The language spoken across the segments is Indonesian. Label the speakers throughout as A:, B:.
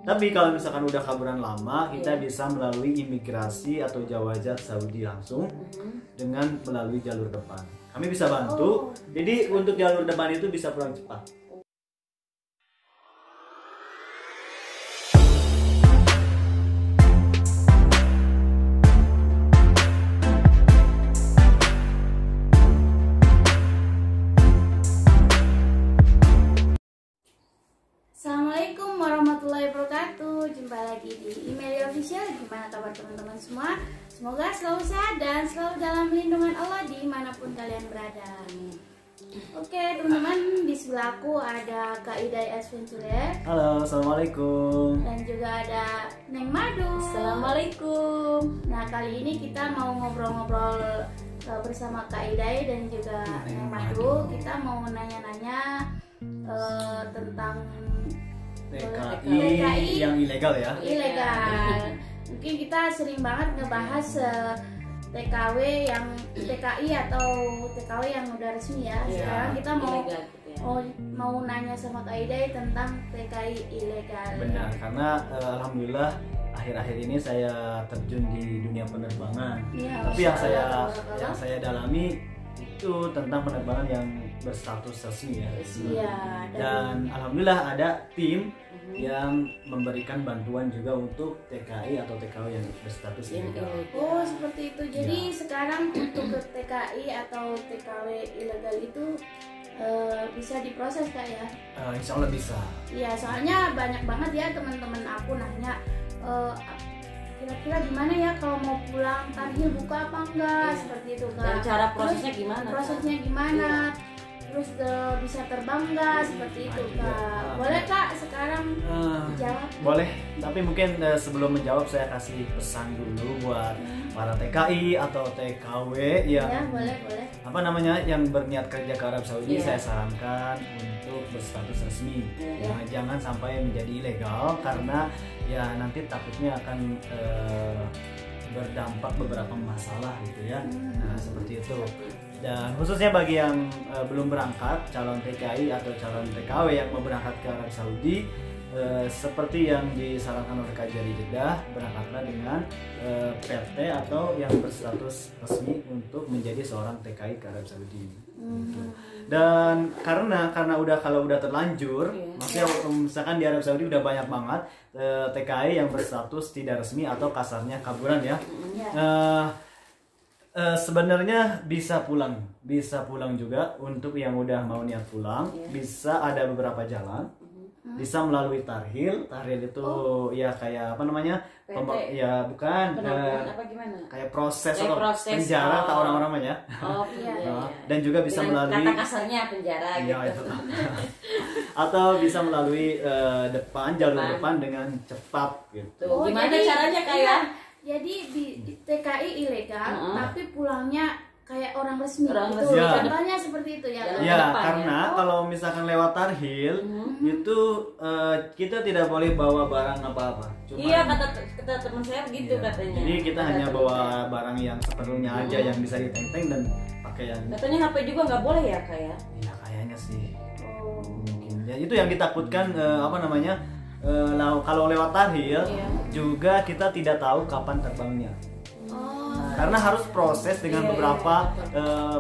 A: Tapi kalau misalkan udah kaburan lama, kita bisa melalui imigrasi atau Jawazat Saudi langsung dengan melalui jalur depan. Kami bisa bantu. Jadi untuk jalur depan itu bisa pulang cepat.
B: Assalamualaikum warahmatullahi wabarakatuh. Jumpa lagi di Email Official. Gimana kabar teman-teman semua? Semoga selalu sehat dan selalu dalam lindungan Allah dimanapun kalian berada. Oke teman-teman, di sebelahku ada Kak Idai Adventure.
A: Halo, assalamualaikum.
B: Dan juga ada Neng Madu.
C: Assalamualaikum.
B: Nah kali ini kita mau ngobrol-ngobrol bersama Kak Idai dan juga Neng Madu. Kita mau nanya-nanya tentang
A: TKI yang ilegal ya.
B: Ilegal. Mungkin kita sering banget ngebahas TKW yang TKI atau TKW yang udah resmi ya. Sekarang kita mau nanya sama Kak Idai tentang TKI ilegal.
A: Benar, karena alhamdulillah akhir-akhir ini saya terjun di dunia penerbangan.
B: Ya,
A: tapi yang saya dalami itu tentang penerbangan yang berstatus resmi ya.
B: Iya.
A: Dan alhamdulillah ada tim yang memberikan bantuan juga untuk TKI atau TKW yang berstatus ilegal.
B: Oh seperti itu. Jadi sekarang untuk ke TKI atau TKW ilegal itu bisa diproses Kak ya?
A: Insya Allah bisa.
B: Iya, soalnya banyak banget ya teman-teman aku nanya kira-kira gimana ya kalau mau pulang tarhil buka apa enggak, seperti itu Kak.
C: Dan cara prosesnya gimana?
B: Prosesnya gimana? Terus bisa terbang nggak, seperti itu Kak. Boleh Kak sekarang jawab?
A: Boleh, tapi mungkin sebelum menjawab saya kasih pesan dulu buat para TKI atau TKW yang
B: boleh.
A: apa namanya yang berniat kerja ke Arab Saudi. Saya sarankan untuk berstatus resmi. Jangan sampai menjadi ilegal karena ya nanti takutnya akan berdampak beberapa masalah gitu ya. Nah seperti itu. Dan khususnya bagi yang belum berangkat, calon TKI atau calon TKW yang mau berangkat ke Arab Saudi, seperti yang disarankan oleh Kajari Jeddah, berangkatlah dengan PT atau yang berstatus resmi untuk menjadi seorang TKI ke Arab Saudi. Dan karena kalau udah terlanjur, maksudnya misalkan di Arab Saudi udah banyak banget TKI yang berstatus tidak resmi atau kasarnya kaburan ya. Sebenarnya bisa pulang juga untuk yang udah mau niat pulang. Bisa ada beberapa jalan, bisa melalui tarhil itu ya kayak apa namanya, ya bukan
C: apa gimana?
A: kayak proses atau penjara atau orang-orang ya. Dan juga bisa melalui
C: kata kasarnya penjara gitu.
A: Atau bisa melalui jalur depan dengan cepat gitu.
C: Gimana caranya kayak?
B: Jadi di TKI ilegal, tapi pulangnya kayak orang resmi. Contohnya seperti itu ya.
A: Ya, karena kalau misalkan lewat tarhil itu kita tidak boleh bawa barang apa-apa.
C: Iya, kata teman saya begitu katanya.
A: Jadi kita hanya bawa barang yang seperlunya aja yang bisa ditenteng dan pakaian.
C: Katanya HP juga nggak boleh ya kayak?
A: Iya kayaknya sih. Mungkin. Ya itu yang ditakutkan apa namanya? Kalau lewat tarhil juga kita tidak tahu kapan terbangnya. Karena harus proses dengan beberapa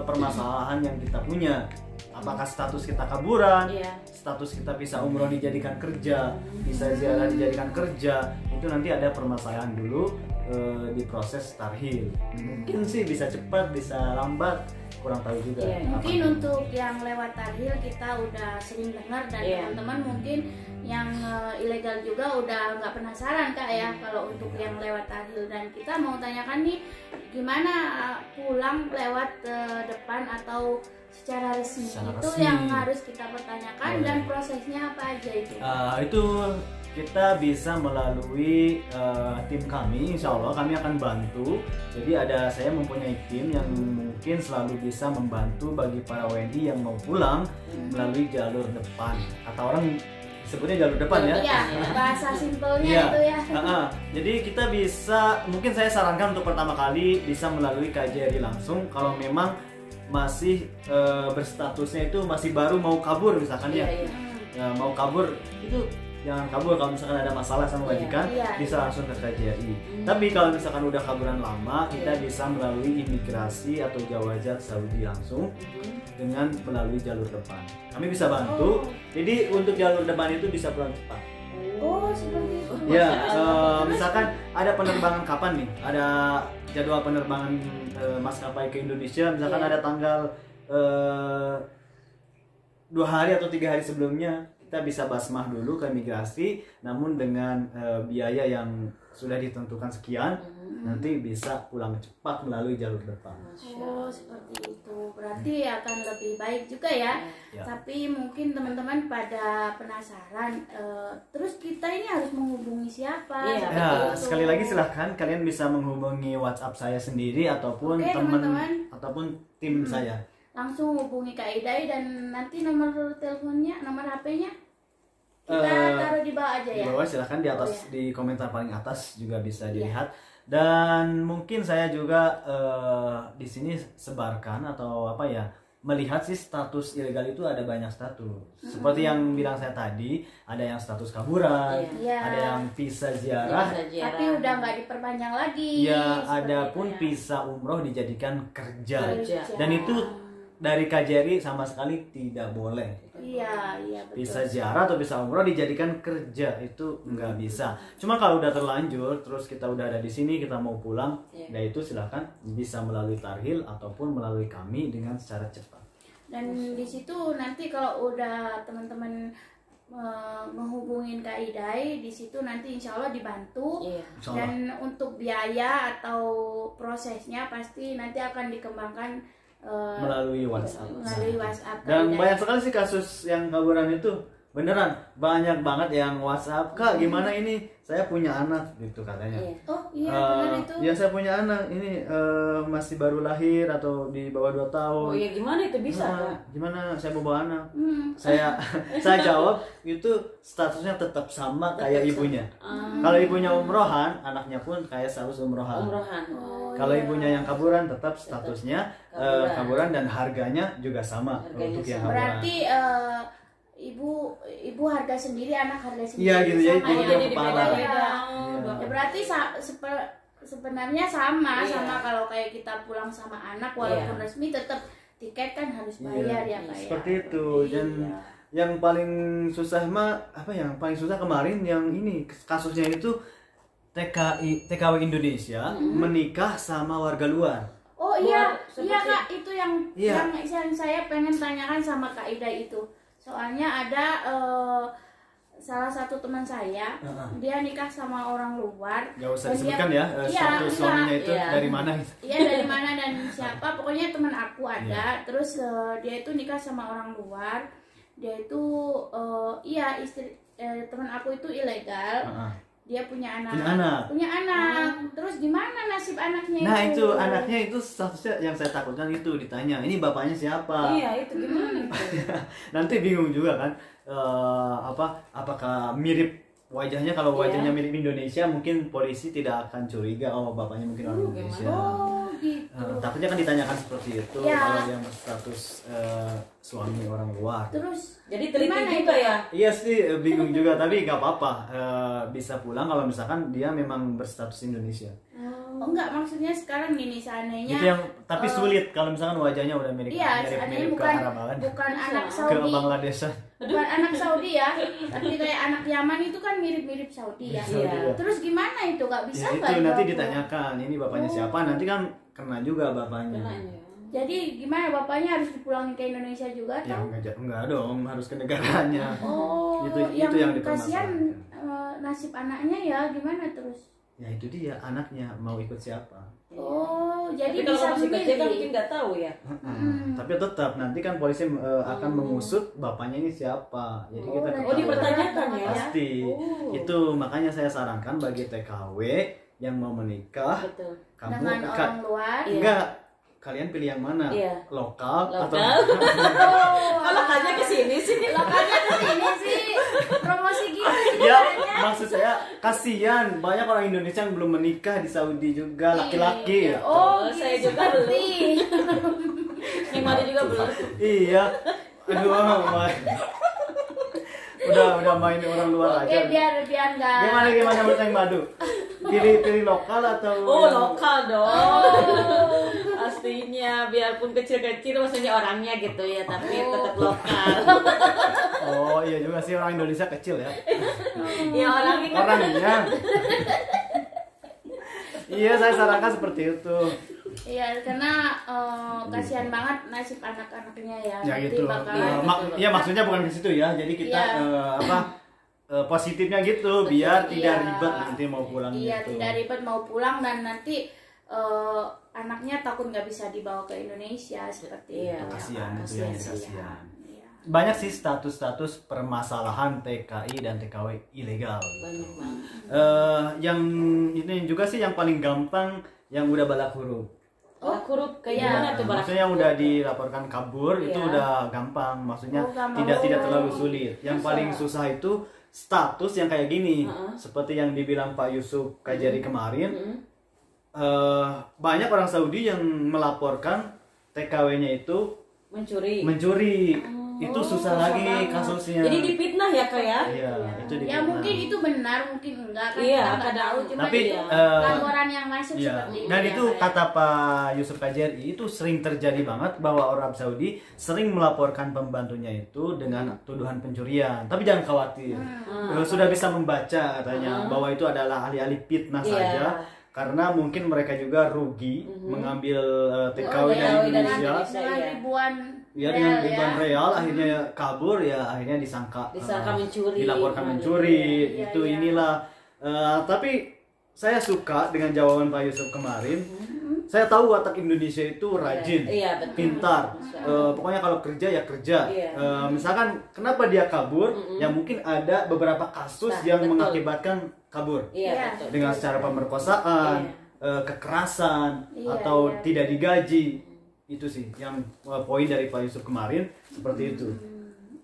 A: permasalahan yang kita punya. Apakah status kita kaburan, status kita bisa umroh dijadikan kerja, bisa ziarah dijadikan kerja, itu nanti ada permasalahan dulu di proses tarhil. Mungkin sih bisa cepat, bisa lambat, kurang tahu juga.
B: Mungkin untuk yang lewat tarhil kita udah sering dengar dan teman-teman mungkin yang ilegal juga udah nggak penasaran Kak ya kalau untuk yang lewat tarhil. Dan kita mau tanyakan nih gimana pulang lewat depan atau secara resmi. Itu yang harus kita pertanyakan. Dan prosesnya apa aja itu?
A: Itu kita bisa melalui tim kami, insya Allah kami akan bantu. Jadi saya mempunyai tim yang mungkin selalu bisa membantu bagi para WNI yang mau pulang melalui jalur depan. Kata orang sebutnya jalur depan ya.
B: Iya, bahasa simpelnya itu ya.
A: Jadi kita bisa, mungkin saya sarankan untuk pertama kali bisa melalui KJRI langsung. Kalau memang masih berstatusnya itu masih baru mau kabur misalkan mau kabur itu jangan kabur. Kalau misalkan ada masalah sama majikan,
B: Iya.
A: bisa langsung ke KJRI. Tapi kalau misalkan udah kaburan lama, kita bisa melalui imigrasi atau Jawazat Saudi langsung dengan melalui jalur depan. Kami bisa bantu. Jadi untuk jalur depan itu bisa pulang cepat.
B: Oh, seperti itu.
A: Ya, misalkan ada penerbangan kapan nih? Ada jadwal penerbangan maskapai ke Indonesia, misalkan ada tanggal 2 hari atau 3 hari sebelumnya, kita bisa basmah dulu ke imigrasi, namun dengan biaya yang sudah ditentukan sekian, nanti bisa pulang cepat melalui jalur depan.
B: Oh, seperti itu. Berarti akan lebih baik juga ya.
A: Ya.
B: Tapi mungkin teman-teman pada penasaran, terus kita ini harus menghubungi siapa?
C: Iya.
B: Seperti
A: Ya,
B: itu.
A: sekali lagi silahkan kalian bisa menghubungi WhatsApp saya sendiri ataupun
B: Oke,
A: teman
B: teman-teman.
A: ataupun tim saya.
B: Langsung hubungi Kak Idai dan nanti nomor teleponnya, nomor HP-nya kita taruh di bawah aja
A: Di
B: ya.
A: bawah silahkan di atas,
B: Oh, ya.
A: di komentar paling atas juga bisa dilihat. Dan mungkin saya juga di sini sebarkan atau apa ya, melihat sih status ilegal itu ada banyak status. Seperti yang bilang saya tadi, ada yang status kaburan,
B: Iya.
A: ada yang visa ziarah,
B: Tapi udah nggak diperpanjang lagi.
A: ya
B: seperti
A: ada
B: itu
A: pun
B: ya.
A: visa umroh dijadikan kerja.
C: Kerja.
A: Dan itu dari KJRI sama sekali tidak boleh.
B: Iya, betul.
A: Bisa ziarah atau bisa umroh dijadikan kerja itu nggak bisa. Cuma kalau udah terlanjur, terus kita udah ada di sini, kita mau pulang, ya itu silahkan bisa melalui tarhil ataupun melalui kami dengan secara cepat.
B: Dan di situ nanti kalau udah teman-teman menghubungin Kak Idai, di situ nanti insya Allah dibantu.
C: Iya.
A: Insya Allah.
B: Dan untuk biaya atau prosesnya pasti nanti akan dikembangkan
A: Melalui WhatsApp.
B: melalui WhatsApp Kak
A: Dan
B: Idai.
A: banyak sekali sih kasus yang kaburan itu. Beneran banyak banget yang WhatsApp, "Kak, gimana ini? Saya punya anak," gitu katanya.
C: Iya.
B: Oh iya benar itu.
A: Ya saya punya anak ini masih baru lahir atau di bawah 2 tahun.
C: Oh iya, gimana itu bisa?
A: Nah,
C: Kak?
A: gimana saya mau bawa anak?
B: Hmm.
A: Saya jawab itu statusnya tetap sama kayak ibunya. Kalau ibunya umrohan, anaknya pun kayak status umrohan.
C: Umrohan.
B: Oh,
A: Kalau
B: iya.
A: ibunya yang kaburan, tetap statusnya kaburan dan harganya juga sama
C: Harganya
A: untuk yang
C: sama.
A: kaburan.
B: Berarti ibu harga sendiri, anak harga sendiri.
A: Iya gitu ya,
B: sama
A: ibu
B: ya.
A: yang kepala.
B: Iya.
A: Iya.
B: Ya berarti sebenarnya sama
C: Iya.
B: sama kalau kayak kita pulang sama anak walaupun
C: Iya.
B: resmi tetap tiket kan harus bayar ya Kak ya.
A: Seperti itu. Dan
B: Iya.
A: yang paling susah mah apa yang paling susah kemarin yang ini kasusnya itu TKW Indonesia menikah sama warga luar.
B: Oh iya,
C: Seperti-
B: iya Kak, itu yang
A: Iya.
B: yang saya pengen tanyakan sama Kak Ida itu. Soalnya ada salah satu teman saya, dia nikah sama orang luar.
A: Gak usah
B: dan
A: disebutkan
B: dia-
A: ya
B: Iya,
A: status
B: enggak.
A: suaminya itu
C: Iya.
A: dari mana gitu.
B: Iya dari mana dan siapa, pokoknya teman aku ada. Terus dia itu nikah sama orang luar. Dia itu iya istri teman aku itu ilegal. Dia punya anak.
A: Punya anak.
B: Terus gimana nasib anaknya
A: Nah
B: itu?
A: itu anaknya itu statusnya yang saya takutkan itu ditanya, ini bapaknya siapa?
C: Iya, itu gimana itu?
A: Nanti bingung juga kan, apakah mirip wajahnya? Kalau wajahnya mirip Indonesia, mungkin polisi tidak akan curiga, oh bapaknya mungkin orang Indonesia.
B: Oh gitu.
A: Takutnya kan ditanyakan seperti itu
B: Ya.
A: kalau yang berstatus suami orang luar.
B: Terus
C: Jadi teliti
B: gimana
C: juga
B: itu?
C: ya?
A: Iya sih bingung juga, tapi nggak apa-apa, bisa pulang kalau misalkan dia memang berstatus Indonesia.
B: Oh enggak, maksudnya sekarang gini seandainya
A: Itu yang tapi sulit kalau misalkan wajahnya udah mirip
B: iya, seandainya
A: mirip ke
B: bukan
A: Araban,
B: bukan anak
A: ke
B: Saudi.
A: Bangladesh.
B: Bukan anak Saudi ya, tapi kayak anak Yaman itu kan mirip-mirip Saudi ya.
A: Saudi, ya.
B: Terus gimana itu Kak? Bisa
A: Ya,
B: nggak
A: itu nanti
B: jawab?
A: ditanyakan ini bapaknya siapa, nanti kan kena juga bapaknya.
B: Jadi gimana bapaknya harus dipulangin ke Indonesia juga
A: Ya
B: atau?
A: enggak dong, harus ke negaranya.
B: Oh,
A: itu yang
B: yang
A: dipermasalahkan.
B: kasihan nasib anaknya ya gimana terus?
A: Ya itu dia, anaknya mau ikut siapa.
B: Oh, jadi
C: Tapi kalau
B: bisa
C: masih kecil kan mungkin
B: memilih.
C: nggak tahu ya.
A: Tapi tetap nanti kan polisi akan mengusut bapaknya ini siapa. Jadi kita
B: dan-
A: ketahuan.
C: dipertanyakan ya?
A: Pasti.
C: Oh.
A: Itu makanya saya sarankan bagi TKW yang mau menikah,
C: Betul.
A: kamu
B: Dengan orang luar.
C: Iya.
A: enggak, kalian pilih yang mana?
C: Iya.
A: Lokal atau
C: Lokal. Kalau kayaknya ke sini sih.
B: Lokalnya ke sini sih promosi gitu
A: ya,
B: sebenarnya.
A: maksud saya kasihan banyak orang Indonesia yang belum menikah di Saudi juga, laki-laki.
B: Iya. Oh,
C: Saya
B: gitu,
C: juga
B: seperti.
C: Yang mana juga belum.
A: Iya. Aduh, Udah main orang luar
B: Oke,
A: aja.
B: biar nggak.
A: Gimana menurut Neng Madu? Pilih lokal atau
C: Oh,
A: yang-
C: lokal dong. Pastinya, biarpun kecil-kecil maksudnya orangnya gitu ya, tapi tetap lokal.
A: Oh iya juga sih, orang Indonesia kecil ya.
C: Ya orangnya kan
A: Orangnya. Iya, saya sarankan seperti itu.
B: Iya, karena kasihan banget nasib anak-anaknya ya.
A: Ya
B: Nanti
A: gitu.
B: bakalan
A: Iya, maksudnya bukan ke situ ya. Jadi kita
B: Iya.
A: positifnya gitu biar tidak
B: Iya.
A: ribet nanti mau pulang
B: Iya,
A: gitu.
B: tidak ribet mau pulang dan nanti anaknya takut nggak bisa dibawa ke Indonesia seperti
C: Iya.
B: itu.
A: Kasihan itu
C: Kasihan.
A: ya, kasihan.
B: Iya.
A: Banyak sih status-status permasalahan TKI dan TKW ilegal.
C: banyak banget.
A: Yang ini juga sih yang paling gampang yang udah balak huruf.
C: Balak huruf kayak
B: Iya.
C: gimana tuh balak?
A: Maksudnya yang udah dilaporkan kabur itu
C: Iya.
A: udah gampang. Maksudnya
B: Oh, gampang.
A: tidak terlalu sulit. Yang
C: Masa?
A: paling susah itu status yang kayak gini.
C: Heeh.
A: Seperti yang dibilang Pak Yusuf Kajari kemarin.
C: Mm-mm.
A: Banyak orang Saudi yang melaporkan TKW-nya itu
C: Mencuri.
A: mencuri. Itu susah
C: susah
A: lagi
C: banget.
A: kasusnya.
C: Jadi dipitnah ya kak ya?
A: Iya, itu
B: Ya
A: dipitnah.
B: mungkin itu benar, mungkin enggak kan
C: Iya,
B: kita nggak
C: kadang-
B: tahu. Cuma
A: Tapi,
B: itu
A: eh,
B: laporan yang masuk
A: Iya,
B: seperti itu.
A: dan
B: ya,
A: itu
B: Kak, ya.
A: kata Pak Yusuf Kajari itu sering terjadi banget bahwa Arab Saudi sering melaporkan pembantunya itu dengan tuduhan pencurian. Tapi jangan khawatir, sudah bisa membaca katanya bahwa itu adalah alih-alih fitnah
C: Iya.
A: saja. Karena mungkin mereka juga rugi mengambil TKW
C: Oh,
A: dari
C: TKW dari
A: Indonesia.
C: Indonesia.
B: dengan
C: Iya.
B: ribuan
A: Ya dengan
B: rel,
A: ribuan
B: ya.
A: real akhirnya kabur ya akhirnya disangka
C: Mencuri.
A: dilaporkan
C: Iya,
A: mencuri
B: iya,
A: itu
B: iya.
A: inilah. Tapi saya suka dengan jawaban Pak Yusuf kemarin. Saya tahu watak Indonesia itu rajin,
C: Iya, betul.
A: pintar. Pokoknya kalau kerja ya kerja.
C: Iya.
A: Misalkan kenapa dia kabur? Ya mungkin ada beberapa kasus
C: Nah,
A: yang
C: betul.
A: mengakibatkan kabur
C: Iya,
B: Iya.
C: betul.
A: dengan secara pemerkosaan, kekerasan,
B: Iya,
A: atau
B: iya.
A: tidak digaji. Itu sih yang poin dari Pak Yusuf kemarin seperti itu.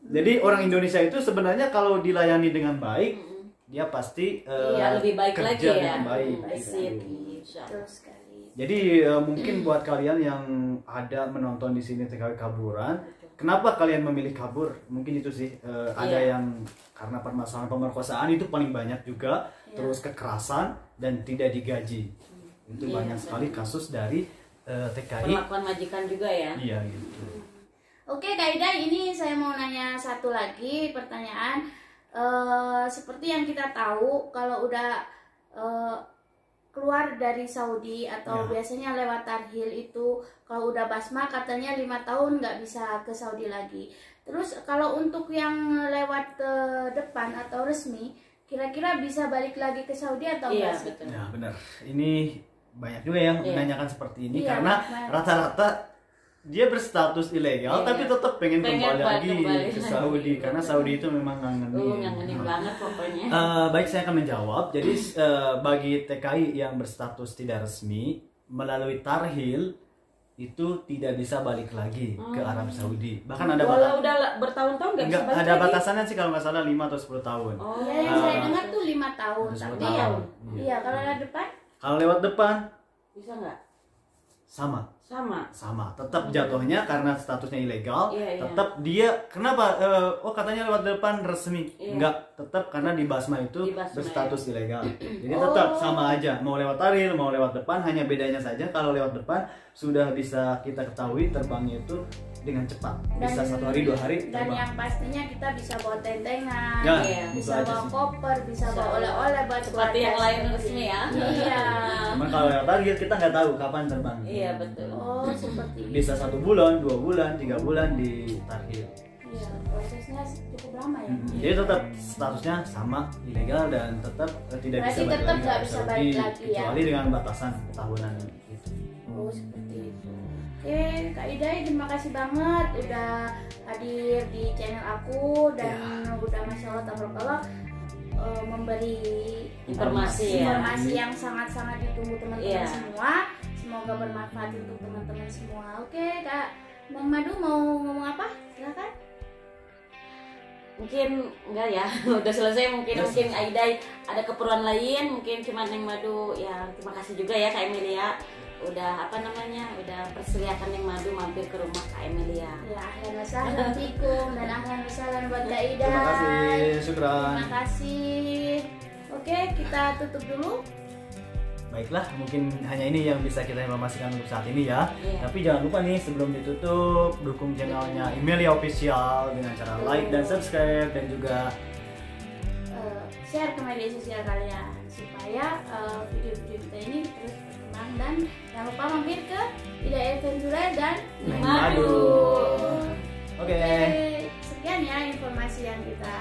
A: Jadi orang Indonesia itu sebenarnya kalau dilayani dengan baik, dia pasti
C: Iya, lebih baik
A: kerja
C: lagi ya.
A: dengan baik.
C: I see.
A: gitu.
C: Insya Allah.
B: Betul sekali.
A: Jadi mungkin buat kalian yang ada menonton di sini TKW kaburan, kenapa kalian memilih kabur? Mungkin itu sih ada
C: Iya.
A: yang karena permasalahan pemerkosaan itu paling banyak juga, terus kekerasan dan tidak digaji. Itu
C: Iya,
A: banyak sekali kasus dari TKI.
C: Perlakuan majikan juga ya.
A: Iya gitu.
B: Oke Kak Ida, ini saya mau nanya satu lagi pertanyaan. Seperti yang kita tahu, kalau udah keluar dari Saudi atau
A: Ya.
B: biasanya lewat tarhil itu, kalau udah basma katanya 5 tahun nggak bisa ke Saudi lagi. Terus kalau untuk yang lewat ke depan atau resmi, kira-kira bisa balik lagi ke Saudi atau
C: Iya,
B: enggak sih?
C: betul.
A: Ya benar. Ini banyak juga yang
C: Iya.
A: menanyakan seperti ini
B: Iya,
A: karena
B: banyak.
A: rata-rata dia berstatus ilegal
C: Iya.
A: tapi tetap pengen kembali lagi
C: kembali
A: ke
C: lagi.
A: Saudi karena Saudi itu memang ngangenin.
C: Ngangenin banget pokoknya.
A: Baik, saya akan menjawab. Jadi bagi TKI yang berstatus tidak resmi melalui tarhil itu tidak bisa balik lagi ke Arab Saudi. Bahkan ada
C: Walau udah bertahun-tahun nggak bisa
A: enggak
C: balik
A: ada
C: lagi.
A: batasannya sih kalau nggak salah 5 atau 10 tahun.
C: Oh,
B: Ya, yang saya
A: Ah.
B: dengar tuh 5 tahun,
A: Udah 10
B: tapi
A: tahun.
B: iya kalau lewat depan
A: Kalau lewat depan
C: bisa nggak?
A: sama.
C: Sama.
A: Tetap jatuhnya karena statusnya ilegal.
C: Iya, iya.
A: Tetap dia kenapa katanya lewat depan resmi.
C: Iya.
A: Enggak, tetap karena di Basma itu
C: Di Basma,
A: berstatus ilegal. Jadi tetap sama aja, mau lewat taril, mau lewat depan, hanya bedanya saja kalau lewat depan sudah bisa kita ketahui terbangnya itu dengan cepat. Bisa 1 hari 2 hari
B: dan
A: terbang.
B: yang pastinya kita bisa bawa tentengan,
A: Ya,
C: iya,
A: itu
B: bisa
A: aja
B: bawa
A: sih.
B: koper, bisa bawa oleh-oleh buat
C: Seperti
B: keluarga
C: yang lain
B: sendiri.
C: resmi ya.
B: Iya.
A: Cuman kalau lewat taril kita nggak tahu kapan terbang.
C: Iya, betul.
B: Oh seperti itu.
A: Bisa 1 bulan, 2 bulan, 3 bulan di taril.
B: Iya, prosesnya cukup lama ya.
A: Jadi tetap statusnya sama ilegal dan tetap tidak
B: Berarti
A: bisa balik
B: tetap
A: lagi ke
B: nggak
A: Arab
B: bisa
A: Saudi,
B: balik lagi ya?
A: kecuali dengan batasan tahunan itu.
B: Oh seperti itu. Oke, Kak Idai terima kasih banget udah hadir di channel aku dan udah masya Allah tabarakallah memberi
C: Informasi ya.
B: informasi yang sangat-sangat ditunggu teman-teman
C: Iya.
B: semua. Semoga bermanfaat untuk teman-teman semua. Oke, Kak Bang Madu mau ngomong apa? Silakan.
C: Mungkin enggak ya, udah selesai mungkin Aidai ada keperluan lain, mungkin cuma Neng Madu ya terima kasih juga ya Kak Emilia udah apa namanya, udah persediakan yang madu mampir ke rumah Kak Emilia.
B: Ya, ahlan wa sahlan fikum dan ahlan wa sahlan buat Kak Ida.
A: Terima kasih, syukran.
B: Terima kasih. Oke, kita tutup dulu.
A: Baiklah, mungkin hanya ini yang bisa kita informasikan untuk saat ini ya.
C: Iya.
A: Tapi jangan lupa nih sebelum ditutup, dukung channelnya Emilia Official dengan cara like dan subscribe dan juga
B: share ke media sosial kalian supaya video-video kita ini terus berkembang, dan jangan lupa mampir ke Ida Adventure dan
A: Neng
B: Madu.
A: Madu. Oke.
B: Sekian ya informasi yang kita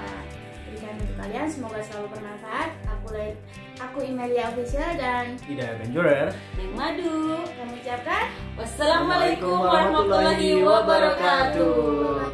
B: berikan untuk kalian, semoga selalu bermanfaat. Aku Emilia Official dan
A: Ida Adventurer.
C: Neng Madu.
B: kami ucapkan
C: Wassalamualaikum warahmatullahi wabarakatuh.